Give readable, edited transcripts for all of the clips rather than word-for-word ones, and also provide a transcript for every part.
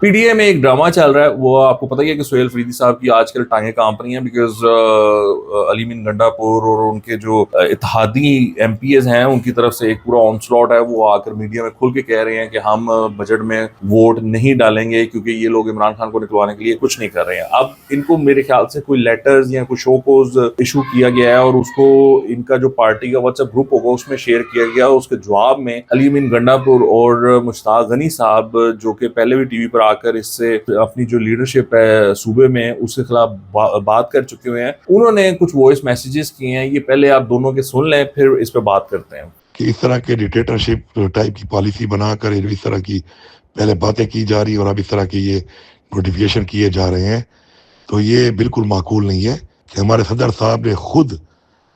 P D A میں ایک drama چل رہا ہے، وہ آپ کو پتہ ہی ہے کہ سہیل فریدی صاحب کی آج کل ٹانگیں کانپ رہی ہیں بیکاز علیم گنڈا پور اور ان کے جو اتحادی ایم پی ایز ہیں ان کی طرف سے ایک پورا آن سلاٹ ہے، وہ آ کر میڈیا میں کھل کے کہہ رہے ہیں کہ ہم بجٹ میں ووٹ نہیں ڈالیں گے کیونکہ یہ لوگ عمران خان کو نکلوانے کے لیے کچھ نہیں کر رہے ہیں۔ اب ان کو میرے خیال سے کوئی لیٹرز یا کوئی شو کوز ایشو کیا گیا ہے اور اس کو ان کا جو پارٹی کا واٹس ایپ گروپ ہوگا اس میں شیئر کیا گیا، اس کے جواب میں علیم گنڈا پور اور مشتاق غنی صاحب جو کہ پہلے بھی ٹی وی پر آ کر اس سے اپنی جو لیڈرشپ ہے صوبے میں اس کے خلاف بات کر چکے ہوئے ہیں، انہوں نے کچھ وائس میسیجز کیے ہیں، یہ پہلے آپ دونوں کے سن لیں پھر اس پہ بات کرتے ہیں۔ کہ اس طرح کے ڈکٹیٹرشپ ٹائپ کی پالیسی بنا کر اس طرح کی پہلے باتیں کی جا رہی اور اب اس طرح کی یہ نوٹیفیکیشن کیے جا رہے ہیں، تو یہ بالکل معقول نہیں ہے کہ ہمارے صدر صاحب نے خود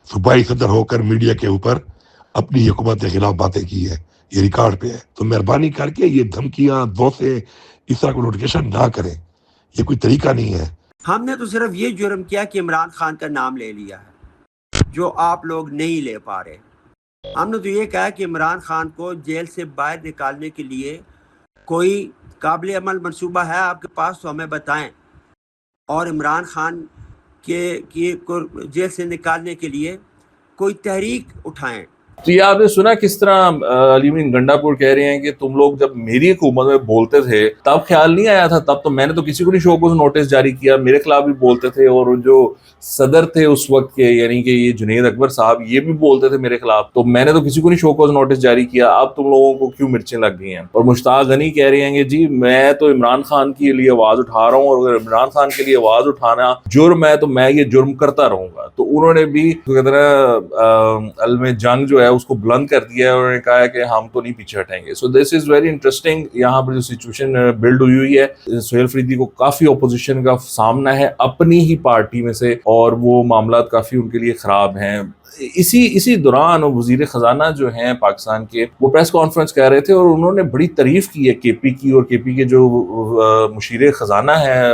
صوبائی صدر ہو کر میڈیا کے اوپر اپنی حکومت کے خلاف باتیں کی ہے، یہ ریکارڈ پہ ہے۔ تو مہربانی کر کے یہ دھمکیاں سے اس طرح کو نوٹیفیکیشن نہ کریں، یہ کوئی طریقہ نہیں ہے۔ ہم نے تو صرف یہ جرم کیا کہ عمران خان کا نام لے لیا ہے جو آپ لوگ نہیں لے پا رہے۔ ہم نے تو یہ کہا کہ عمران خان کو جیل سے باہر نکالنے کے لیے کوئی قابل عمل منصوبہ ہے آپ کے پاس تو ہمیں بتائیں، اور عمران خان کے جیل سے نکالنے کے لیے کوئی تحریک اٹھائیں۔ تو یہ آپ نے سنا کس طرح علیم گنڈا پور کہہ رہے ہیں کہ تم لوگ جب میری حکومت میں بولتے تھے تب خیال نہیں آیا تھا، تب تو میں نے تو کسی کو نہیں شو کو نوٹس جاری کیا، میرے خلاف بھی بولتے تھے، اور جو صدر تھے اس وقت کے یعنی کہ یہ جنید اکبر صاحب یہ بھی بولتے تھے میرے خلاف، تو میں نے تو کسی کو نہیں شو کو نوٹس جاری کیا، اب تم لوگوں کو کیوں مرچیں لگ گئی ہیں؟ اور مشتاق غنی کہہ رہے ہیں کہ جی میں تو عمران خان کے لیے آواز اٹھا رہا ہوں، اور اگر عمران خان کے لیے آواز اٹھانا جرم ہے تو میں یہ جرم کرتا رہوں گا۔ تو انہوں نے بھی علم جنگ جو ہے اس کو بلند کر دیا ہے، انہوں نے کہا ہے کہ ہم تو نہیں پیچھے ہٹیں گے۔ سو دس از ویری انٹرسٹنگ، یہاں پر جو سچویشن بلڈ ہوئی ہے، سہیل فریدی کو کافی اپوزیشن کا سامنا ہے اپنی ہی پارٹی میں سے، اور وہ معاملات کافی ان کے لیے خراب ہیں۔ اسی دوران وزیر خزانہ جو ہیں پاکستان کے، وہ پریس کانفرنس کہہ رہے تھے اور انہوں نے بڑی تعریف کی ہے کے پی کی، اور کے پی کے جو مشیر خزانہ ہیں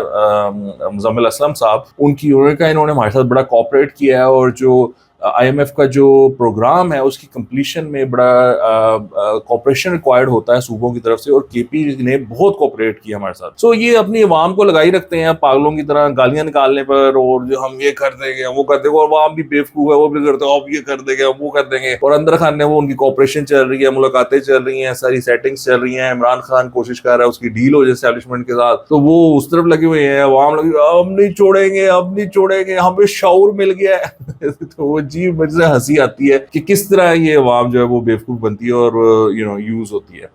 مزمل اسلم صاحب، ان کی، انہوں نے کہا انہوں نے ہمارے ساتھ بڑا کوآپریٹ کیا ہے، اور جو آئی ایم ایف کا جو پروگرام ہے اس کی کمپلیشن میں بڑا کوپریشن ریکوائرڈ ہوتا ہے صوبوں کی طرف سے، اور کے پی نے بہت کوپریٹ کیا ہمارے ساتھ۔ سو یہ اپنی عوام کو لگائی رکھتے ہیں پاگلوں کی طرح گالیاں نکالنے پر، اور جو ہم یہ کر دیں گے ہم وہ کر دیں گے، اور عوام بھی بیوقوف ہے، وہ بھی کرتے ہیں اب یہ کر دیں گے ہم وہ کر دیں گے، اور اندر خان نے وہ ان کی کوپریشن چل رہی ہے، ملاقاتیں چل رہی ہیں، ساری سیٹنگز چل رہی ہیں، عمران خان کوشش کر رہا ہے اس کی ڈیل ہو جائے اسٹیبلشمنٹ کے ساتھ، تو وہ اس طرف لگے ہوئے ہیں، عوام لگی ہم نہیں چھوڑیں گے اب نہیں چھوڑیں گے، ہمیں شعور مل گیا ہے۔ تو وہ جی مجھے ہنسی آتی ہے کہ کس طرح یہ عوام جو ہے وہ بیوقوف بنتی ہے اور یوز ہوتی ہے۔